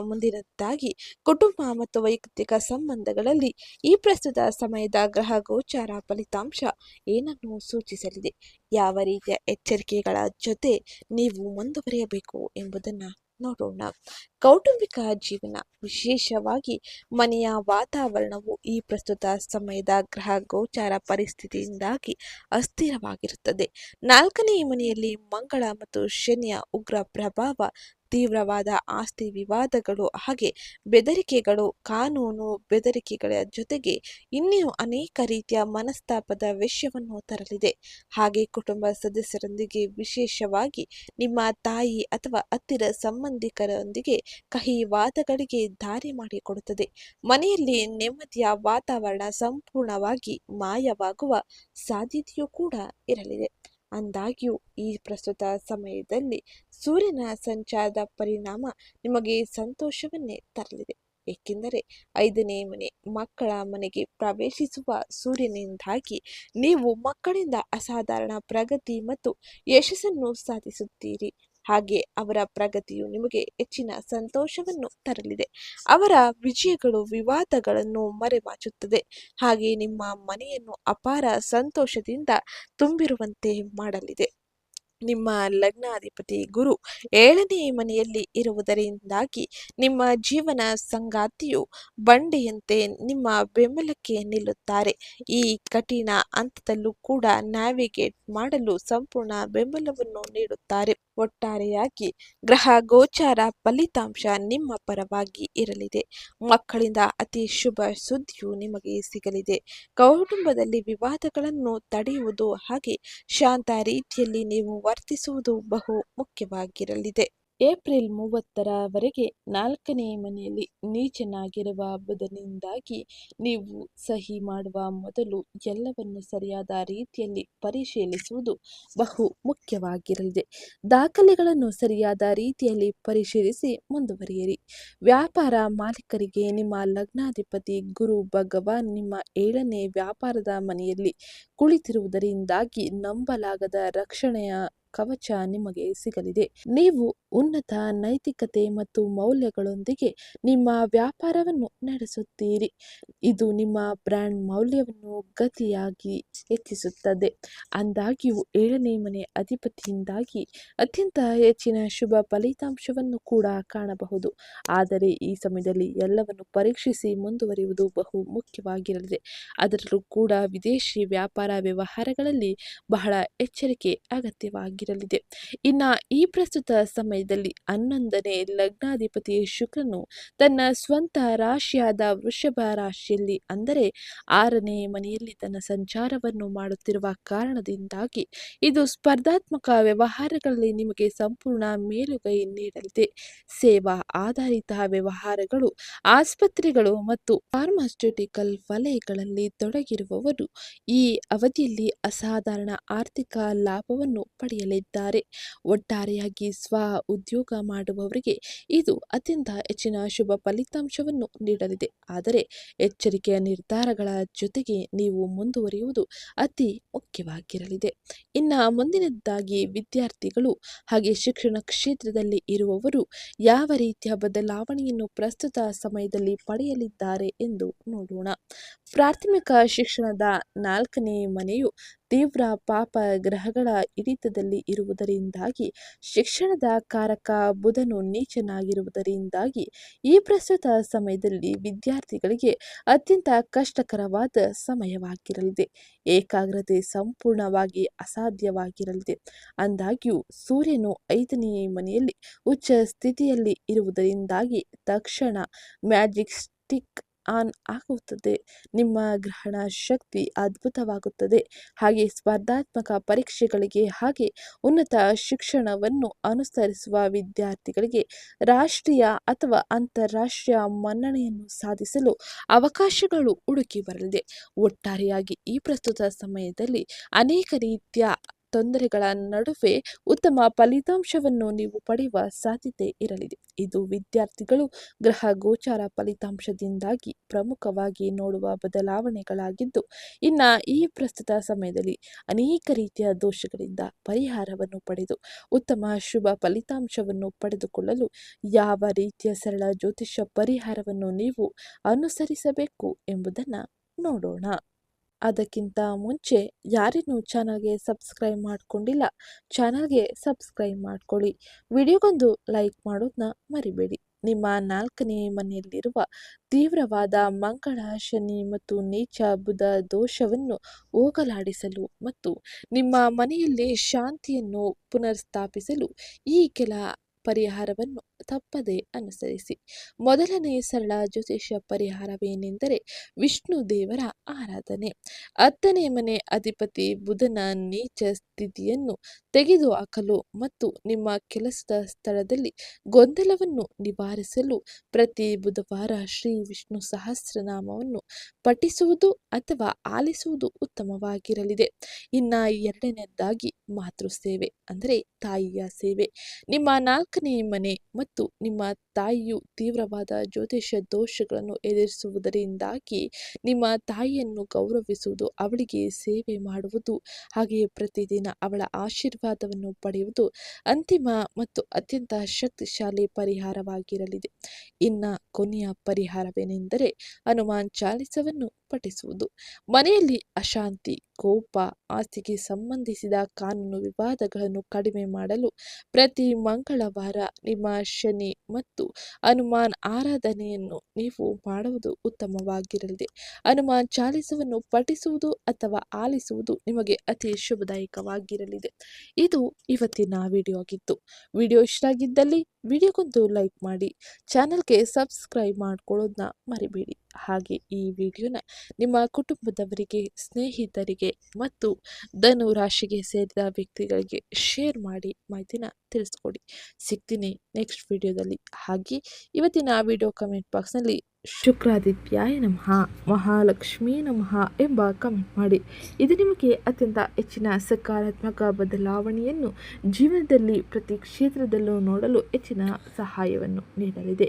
ಮುಂದಿನದ್ದಾಗಿ ಕುಟುಂಬ ಮತ್ತು ವೈಯಕ್ತಿಕ ಸಂಬಂಧಗಳಲ್ಲಿ ಈ ಪ್ರಸ್ತುತ ಸಮಯದ ಗ್ರಹ ಗೋಚಾರ ಫಲಿತಾಂಶ ಏನನ್ನು ಸೂಚಿಸಲಿದೆ, ಯಾವ ರೀತಿಯ ಎಚ್ಚರಿಕೆಗಳ ಜೊತೆ ನೀವು ಮುಂದುವರಿಯಬೇಕು ಎಂಬುದನ್ನು ನೋಡೋಣ. ಕೌಟುಂಬಿಕ ಜೀವನ, ವಿಶೇಷವಾಗಿ ಮನೆಯ ವಾತಾವರಣವು ಈ ಪ್ರಸ್ತುತ ಸಮಯದ ಗ್ರಹ ಗೋಚಾರ ಪರಿಸ್ಥಿತಿಯಿಂದಾಗಿ ಅಸ್ಥಿರವಾಗಿರುತ್ತದೆ. 4ನೇ ಮನೆಯಲ್ಲಿ ಮಂಗಳ ಮತ್ತು ಶನಿಯ ಉಗ್ರ ಪ್ರಭಾವ ತೀವ್ರವಾದ ಆಸ್ತಿ ವಿವಾದಗಳು ಹಾಗೆ ಬೆದರಿಕೆಗಳು, ಕಾನೂನು ಬೆದರಿಕೆಗಳ ಜೊತೆಗೆ ಇನ್ನೂ ಅನೇಕ ರೀತಿಯ ಮನಸ್ತಾಪದ ವಿಷಯವನ್ನು ತರಲಿದೆ. ಹಾಗೆ ಕುಟುಂಬ ಸದಸ್ಯರೊಂದಿಗೆ, ವಿಶೇಷವಾಗಿ ನಿಮ್ಮ ತಾಯಿ ಅಥವಾ ಹತ್ತಿರ ಸಂಬಂಧಿಕರೊಂದಿಗೆ ಕಹಿ ವಾದಗಳಿಗೆ ದಾರಿ ಮಾಡಿಕೊಡುತ್ತದೆ. ಮನೆಯಲ್ಲಿ ನೆಮ್ಮದಿಯ ವಾತಾವರಣ ಸಂಪೂರ್ಣವಾಗಿ ಮಾಯವಾಗುವ ಸಾಧ್ಯತೆಯೂ ಕೂಡ ಇರಲಿದೆ. ಅಂದಾಗ್ಯೂ ಈ ಪ್ರಸ್ತುತ ಸಮಯದಲ್ಲಿ ಸೂರ್ಯನ ಸಂಚಾರದ ಪರಿಣಾಮ ನಿಮಗೆ ಸಂತೋಷವನ್ನೇ ತರಲಿದೆ, ಏಕೆಂದರೆ 5ನೇ ಮನೆ ಮಕ್ಕಳ ಮನೆಗೆ ಪ್ರವೇಶಿಸುವ ಸೂರ್ಯನಿಂದಾಗಿ ನೀವು ಮಕ್ಕಳಿಂದ ಅಸಾಧಾರಣ ಪ್ರಗತಿ ಮತ್ತು ಯಶಸ್ಸನ್ನು ಸಾಧಿಸುತ್ತೀರಿ. ಹಾಗೆ ಅವರ ಪ್ರಗತಿಯು ನಿಮಗೆ ಹೆಚ್ಚಿನ ಸಂತೋಷವನ್ನು ತರಲಿದೆ. ಅವರ ವಿಜಯಗಳು ವಿವಾದಗಳನ್ನು ಮರೆಮಾಚುತ್ತದೆ. ಹಾಗೆ ನಿಮ್ಮ ಮನೆಯನ್ನು ಅಪಾರ ಸಂತೋಷದಿಂದ ತುಂಬಿರುವಂತೆ ಮಾಡಲಿದೆ. ನಿಮ್ಮ ಲಗ್ನಾಧಿಪತಿ ಗುರು 7ನೇ ಮನೆಯಲ್ಲಿ ಇರುವುದರಿಂದಾಗಿ ನಿಮ್ಮ ಜೀವನ ಸಂಗಾತಿಯು ಬಂಡೆಯಂತೆ ನಿಮ್ಮ ಬೆಂಬಲಕ್ಕೆ ನಿಲ್ಲುತ್ತಾರೆ. ಈ ಕಠಿಣ ಹಂತದಲ್ಲೂ ಕೂಡ ನ್ಯಾವಿಗೇಟ್ ಮಾಡಲು ಸಂಪೂರ್ಣ ಬೆಂಬಲವನ್ನು ನೀಡುತ್ತಾರೆ. ಒಟ್ಟಾರೆಯಾಗಿ ಗ್ರಹ ಗೋಚಾರ ಫಲಿತಾಂಶ ನಿಮ್ಮ ಪರವಾಗಿ ಇರಲಿದೆ. ಮಕ್ಕಳಿಂದ ಅತಿ ಶುಭ ಸುದ್ದಿಯು ನಿಮಗೆ ಸಿಗಲಿದೆ. ಕೌಟುಂಬದಲ್ಲಿ ವಿವಾದಗಳನ್ನು ತಡೆಯುವುದು ಹಾಗೆ ಶಾಂತ ರೀತಿಯಲ್ಲಿ ನೀವು ವರ್ತಿಸುವುದು ಬಹು ಮುಖ್ಯವಾಗಿರಲಿದೆ. ಏಪ್ರಿಲ್ 30ರವರೆಗೆ 4ನೇ ಮನೆಯಲ್ಲಿ ನೀಚನಾಗಿರುವ ಬುಧನಿಂದಾಗಿ ನೀವು ಸಹಿ ಮಾಡುವ ಮೊದಲು ಎಲ್ಲವನ್ನು ಸರಿಯಾದ ರೀತಿಯಲ್ಲಿ ಪರಿಶೀಲಿಸುವುದು ಬಹು ಮುಖ್ಯವಾಗಿರಲಿದೆ. ದಾಖಲೆಗಳನ್ನು ಸರಿಯಾದ ರೀತಿಯಲ್ಲಿ ಪರಿಶೀಲಿಸಿ ಮುಂದುವರಿಯಿರಿ. ವ್ಯಾಪಾರ ಮಾಲೀಕರಿಗೆ ನಿಮ್ಮ ಲಗ್ನಾಧಿಪತಿ ಗುರು ಭಗವಾನ್ ನಿಮ್ಮ 7ನೇ ವ್ಯಾಪಾರದ ಮನೆಯಲ್ಲಿ ಕುಳಿತಿರುವುದರಿಂದಾಗಿ ನಂಬಲಾಗದ ರಕ್ಷಣೆಯ ಕವಚ ನಿಮಗೆ ಸಿಗಲಿದೆ. ನೀವು ಉನ್ನತ ನೈತಿಕತೆ ಮತ್ತು ಮೌಲ್ಯಗಳೊಂದಿಗೆ ನಿಮ್ಮ ವ್ಯಾಪಾರವನ್ನು ನಡೆಸುತ್ತೀರಿ. ಇದು ನಿಮ್ಮ ಬ್ರ್ಯಾಂಡ್ ಮೌಲ್ಯವನ್ನು ಗತಿಯಾಗಿ ಹೆಚ್ಚಿಸುತ್ತದೆ. ಆದಾಗ್ಯೂ 7ನೇ ಮನೆ ಅಧಿಪತಿಯಿಂದಾಗಿ ಅತ್ಯಂತ ಹೆಚ್ಚಿನ ಶುಭ ಫಲಿತಾಂಶವನ್ನು ಕೂಡ ಕಾಣಬಹುದು. ಆದರೆ ಈ ಸಮಯದಲ್ಲಿ ಎಲ್ಲವನ್ನು ಪರೀಕ್ಷಿಸಿ ಮುಂದುವರಿಯುವುದು ಬಹು ಮುಖ್ಯವಾಗಿರಲಿದೆ. ಅದರಲ್ಲೂ ಕೂಡ ವಿದೇಶಿ ವ್ಯಾಪಾರ ವ್ಯವಹಾರಗಳಲ್ಲಿ ಬಹಳ ಎಚ್ಚರಿಕೆ ಅಗತ್ಯವಾಗಿರಲಿದೆ. ಇನ್ನು ಈ ಪ್ರಸ್ತುತ ಸಮಯದಲ್ಲಿ 11ನೇ ಲಗ್ನಾಧಿಪತಿ ಶುಕ್ರನು ತನ್ನ ಸ್ವಂತ ರಾಶಿಯಾದ ವೃಷಭ ರಾಶಿಯಲ್ಲಿ ಅಂದರೆ 6ನೇ ಮನೆಯಲ್ಲಿ ತನ್ನ ಸಂಚಾರವನ್ನು ಮಾಡುತ್ತಿರುವ ಕಾರಣದಿಂದಾಗಿ ಇದು ಸ್ಪರ್ಧಾತ್ಮಕ ವ್ಯವಹಾರಗಳಲ್ಲಿ ನಿಮಗೆ ಸಂಪೂರ್ಣ ಮೇಲುಗೈ ನೀಡಲಿದೆ. ಸೇವಾ ಆಧಾರಿತ ವ್ಯವಹಾರಗಳು, ಆಸ್ಪತ್ರೆಗಳು ಮತ್ತು ಫಾರ್ಮಾಸ್ಯೂಟಿಕಲ್ ವಲಯಗಳಲ್ಲಿ ತೊಡಗಿರುವವರು ಈ ಅವಧಿಯಲ್ಲಿ ಅಸಾಧಾರಣ ಆರ್ಥಿಕ ಲಾಭವನ್ನು ಪಡೆಯಲಿದ್ದಾರೆ. ಒಟ್ಟಾರೆಯಾಗಿ ಸ್ವ ಉದ್ಯೋಗ ಮಾಡುವವರಿಗೆ ಇದು ಅತ್ಯಂತ ಹೆಚ್ಚಿನ ಶುಭ ಫಲಿತಾಂಶವನ್ನು ನೀಡಲಿದೆ. ಆದರೆ ಎಚ್ಚರಿಕೆಯ ನಿರ್ಧಾರಗಳ ಜೊತೆಗೆ ನೀವು ಮುಂದುವರಿಯುವುದು ಅತಿ ಮುಖ್ಯವಾಗಿರಲಿದೆ. ಇನ್ನು ಮುಂದಿನದಾಗಿ ವಿದ್ಯಾರ್ಥಿಗಳು ಹಾಗೆ ಶಿಕ್ಷಣ ಕ್ಷೇತ್ರದಲ್ಲಿ ಇರುವವರು ಯಾವ ರೀತಿಯ ಬದಲಾವಣೆಯನ್ನು ಪ್ರಸ್ತುತ ಸಮಯದಲ್ಲಿ ಪಡೆಯಲಿದ್ದಾರೆ ಎಂದು ನೋಡೋಣ. ಪ್ರಾಥಮಿಕ ಶಿಕ್ಷಣದ 4ನೇ ಮನೆಯು ತೀವ್ರ ಪಾಪ ಗ್ರಹಗಳ ಹಿಡಿತದಲ್ಲಿ ಇರುವುದರಿಂದಾಗಿ ಶಿಕ್ಷಣದ ಕಾರಕ ಬುಧನು ನೀಚನಾಗಿರುವುದರಿಂದಾಗಿ ಈ ಪ್ರಸ್ತುತ ಸಮಯದಲ್ಲಿ ವಿದ್ಯಾರ್ಥಿಗಳಿಗೆ ಅತ್ಯಂತ ಕಷ್ಟಕರವಾದ ಸಮಯವಾಗಿರಲಿದೆ. ಏಕಾಗ್ರತೆ ಸಂಪೂರ್ಣವಾಗಿ ಅಸಾಧ್ಯವಾಗಿರಲಿದೆ. ಆದಾಗ್ಯೂ ಸೂರ್ಯನು 5ನೇ ಮನೆಯಲ್ಲಿ ಉಚ್ಚ ಸ್ಥಿತಿಯಲ್ಲಿ ಇರುವುದರಿಂದಾಗಿ ತಕ್ಷಣ ಮ್ಯಾಜಿಕ್ ಸ್ಟಿಕ್ ಆನ್ ಆಗುತ್ತದೆ. ನಿಮ್ಮ ಗ್ರಹಣ ಶಕ್ತಿ ಅದ್ಭುತವಾಗುತ್ತದೆ. ಹಾಗೆ ಸ್ಪರ್ಧಾತ್ಮಕ ಪರೀಕ್ಷೆಗಳಿಗೆ ಹಾಗೆ ಉನ್ನತ ಶಿಕ್ಷಣವನ್ನು ಅನುಸರಿಸುವ ವಿದ್ಯಾರ್ಥಿಗಳಿಗೆ ರಾಷ್ಟ್ರೀಯ ಅಥವಾ ಅಂತಾರಾಷ್ಟ್ರೀಯ ಮನ್ನಣೆಯನ್ನು ಸಾಧಿಸಲು ಅವಕಾಶಗಳು ಹುಡುಕಿ ಬರಲಿದೆ. ಒಟ್ಟಾರೆಯಾಗಿ ಈ ಪ್ರಸ್ತುತ ಸಮಯದಲ್ಲಿ ಅನೇಕ ರೀತಿಯ ತೊಂದರೆಗಳ ನಡುವೆ ಉತ್ತಮ ಫಲಿತಾಂಶವನ್ನು ನೀವು ಪಡೆಯುವ ಸಾಧ್ಯತೆ ಇರಲಿದೆ. ಇದು ವಿದ್ಯಾರ್ಥಿಗಳು ಗ್ರಹ ಗೋಚಾರ ಫಲಿತಾಂಶದಿಂದಾಗಿ ಪ್ರಮುಖವಾಗಿ ನೋಡುವ ಬದಲಾವಣೆಗಳಾಗಿದ್ದು, ಇನ್ನು ಈ ಪ್ರಸ್ತುತ ಸಮಯದಲ್ಲಿ ಅನೇಕ ರೀತಿಯ ದೋಷಗಳಿಂದ ಪರಿಹಾರವನ್ನು ಪಡೆದು ಉತ್ತಮ ಶುಭ ಫಲಿತಾಂಶವನ್ನು ಪಡೆದುಕೊಳ್ಳಲು ಯಾವ ರೀತಿಯ ಸರಳ ಜ್ಯೋತಿಷ್ಯ ಪರಿಹಾರವನ್ನು ನೀವು ಅನುಸರಿಸಬೇಕು ಎಂಬುದನ್ನು ನೋಡೋಣ. ಅದಕ್ಕಿಂತ ಮುಂಚೆ ಯಾರೇನು ಚಾನಲ್ಗೆ ಸಬ್ಸ್ಕ್ರೈಬ್ ಮಾಡ್ಕೊಂಡಿಲ್ಲ, ಚಾನಲ್ಗೆ ಸಬ್ಸ್ಕ್ರೈಬ್ ಮಾಡ್ಕೊಳ್ಳಿ. ವಿಡಿಯೋಗೊಂದು ಲೈಕ್ ಮಾಡೋದನ್ನ ಮರಿಬೇಡಿ. ನಿಮ್ಮ 4ನೇ ಮನೆಯಲ್ಲಿರುವ ತೀವ್ರವಾದ ಮಂಗಳ, ಶನಿ ಮತ್ತು ನೀಚ ಬುಧ ದೋಷವನ್ನು ಹೋಗಲಾಡಿಸಲು ಮತ್ತು ನಿಮ್ಮ ಮನೆಯಲ್ಲಿ ಶಾಂತಿಯನ್ನು ಪುನರ್ಸ್ಥಾಪಿಸಲು ಈ ಕೆಲ ಪರಿಹಾರವನ್ನು ತಪ್ಪದೆ ಅನುಸರಿಸಿ. ಮೊದಲನೇ ಸರಳ ಜ್ಯೋತಿಷ್ಯ ಪರಿಹಾರವೇನೆಂದರೆ ವಿಷ್ಣು ದೇವರ ಆರಾಧನೆ. 10ನೇ ಮನೆ ಅಧಿಪತಿ ಬುಧನ ನೀಚ ಸ್ಥಿತಿಯನ್ನು ತೆಗೆದುಹಾಕಲು ಮತ್ತು ನಿಮ್ಮ ಕೆಲಸದ ಸ್ಥಳದಲ್ಲಿ ಗೊಂದಲವನ್ನು ನಿವಾರಿಸಲು ಪ್ರತಿ ಬುಧವಾರ ಶ್ರೀ ವಿಷ್ಣು ಸಹಸ್ರನಾಮವನ್ನು ಪಠಿಸುವುದು ಅಥವಾ ಆಲಿಸುವುದು ಉತ್ತಮವಾಗಿರಲಿದೆ. ಇನ್ನು 2ನೇದಾಗಿ ಮಾತೃ ಸೇವೆ ಅಂದರೆ ತಾಯಿಯ ಸೇವೆ. ನಿಮ್ಮ 4ನೇ ಮನೆ ಮತ್ತು ನಿಮ್ಮ ತಾಯಿಯು ತೀವ್ರವಾದ ಜ್ಯೋತಿಷ್ಯ ದೋಷಗಳನ್ನು ಎದುರಿಸುವುದರಿಂದಾಗಿ ನಿಮ್ಮ ತಾಯಿಯನ್ನು ಗೌರವಿಸುವುದು, ಅವಳಿಗೆ ಸೇವೆ ಮಾಡುವುದು, ಹಾಗೆಯೇ ಪ್ರತಿದಿನ ಅವಳ ಆಶೀರ್ವಾದವನ್ನು ಪಡೆಯುವುದು ಅಂತಿಮ ಮತ್ತು ಅತ್ಯಂತ ಶಕ್ತಿಶಾಲಿ ಪರಿಹಾರವಾಗಿರಲಿದೆ. ಇನ್ನು ಕೊನೆಯ ಪರಿಹಾರವೇನೆಂದರೆ ಹನುಮಾನ್ ಚಾಲಿಸವನ್ನು ಪಠಿಸುವುದು. ಮನೆಯಲ್ಲಿ ಅಶಾಂತಿ, ಕೋಪ, ಆಸ್ತಿಗೆ ಸಂಬಂಧಿಸಿದ ಕಾನೂನು ವಿವಾದಗಳನ್ನು ಕಡಿಮೆ ಮಾಡಲು ಪ್ರತಿ ಮಂಗಳವಾರ ನಿಮ್ಮ ಶನಿ ಮತ್ತು ಹನುಮಾನ್ ಆರಾಧನೆಯನ್ನು ನೀವು ಮಾಡುವುದು ಉತ್ತಮವಾಗಿರಲಿದೆ. ಹನುಮಾನ್ ಚಾಲಿಸವನ್ನು ಪಠಿಸುವುದು ಅಥವಾ ಆಲಿಸುವುದು ನಿಮಗೆ ಅತಿ ಶುಭದಾಯಕವಾಗಿರಲಿದೆ. ಇದು ಇವತ್ತಿನ ವಿಡಿಯೋ ಆಗಿತ್ತು. ವಿಡಿಯೋ ಇಷ್ಟ ಆಗಿದ್ದಲ್ಲಿ ವಿಡಿಯೋಗೊಂದು ಲೈಕ್ ಮಾಡಿ, ಚಾನಲ್ಗೆ ಸಬ್ಸ್ಕ್ರೈಬ್ ಮಾಡ್ಕೊಳ್ಳೋದನ್ನ ಮರಿಬೇಡಿ. ಹಾಗೆ ಈ ವಿಡಿಯೋನ ನಿಮ್ಮ ಕುಟುಂಬದವರಿಗೆ, ಸ್ನೇಹಿತರಿಗೆ ಮತ್ತು ಧನು ರಾಶಿಗೆ ಸೇರಿದ ವ್ಯಕ್ತಿಗಳಿಗೆ ಶೇರ್ ಮಾಡಿ ಮಾಹಿತಿನ ತಿಳಿಸ್ಕೊಡಿ. ಸಿಗ್ತೀನಿ ನೆಕ್ಸ್ಟ್ ವಿಡಿಯೋದಲ್ಲಿ. ಹಾಗೆ ಇವತ್ತಿನ ವಿಡಿಯೋ ಕಮೆಂಟ್ ಬಾಕ್ಸ್ನಲ್ಲಿ ಶುಕ್ರಾದಿತ್ಯಾಯ ನಮಃ, ಮಹಾಲಕ್ಷ್ಮೀ ನಮಃ ಎಂಬ ಕಮೆಂಟ್ ಮಾಡಿ. ಇದು ನಿಮಗೆ ಅತ್ಯಂತ ಹೆಚ್ಚಿನ ಸಕಾರಾತ್ಮಕ ಬದಲಾವಣೆಯನ್ನು ಜೀವನದಲ್ಲಿ ಪ್ರತಿ ಕ್ಷೇತ್ರದಲ್ಲೂ ನೋಡಲು ಹೆಚ್ಚಿನ ಸಹಾಯವನ್ನು ನೀಡಲಿದೆ.